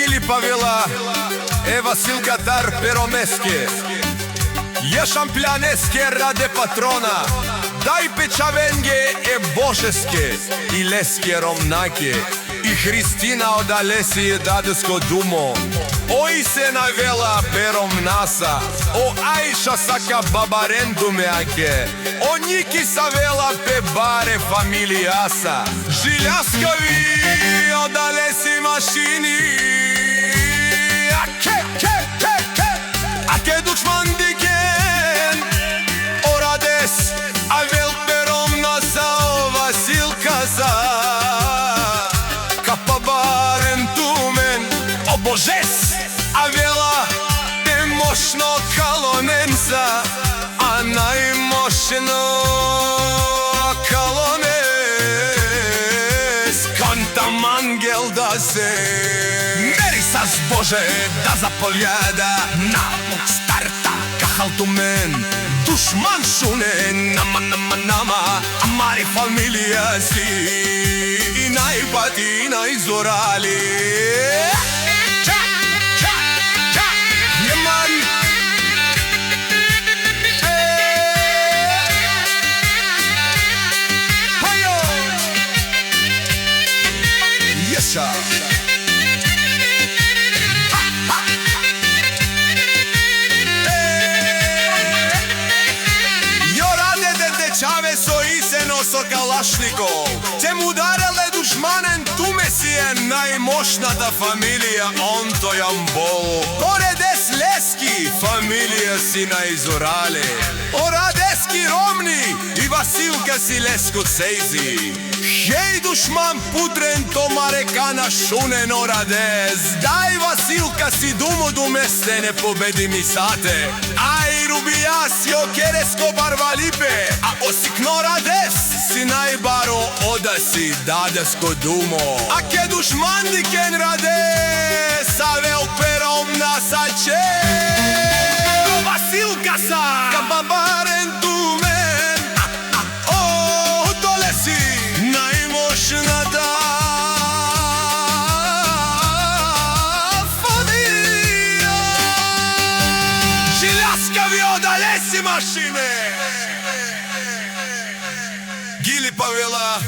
Гили Павела, е Василка Тар Перомеске, е Шамплянеске раде патрона, дај Печавенге е Бошеске, и Леске Ромнаке, и Христина од Алеси е Дадеско Думо. Ој се навела пером наса, о Ајша сака бабарендумеаке, о Ники савела пе баре фамилијаса, жилјаскави од Алеси машини, аке душман дикен, орадес, авел пером наса, о Василка за, капа барен тумен, о Божес, avela te moćno kalonenza, a najmoćno kalones kontam angel da se meri sa zbože da zapovjada napuk starta kahal tu men dušman šune nama amari familija si i najpati i najzorali. So Kalašnikov, te mu darele dušmanen, tu si je najmoćnata familija, on to jam bolu. Oredes Leski, familija si najzorale, Oradeski Romni i Vasilka si Lesko cejzi. Hej dušman putren to marekana šunen Orades, daj Vasilka si dumo dumeste ne pobedi mi sate. Aj rubijas jo keresko barvalipe, a osikno Orades si najbaro oda si Dadesko Dumo. A ke dušman diken rade savel perom nasače, Vasilka sa kababaren tumen, o dole si najmoćnata familija, žiljaskavi od Alesi mašine. Gili Pavela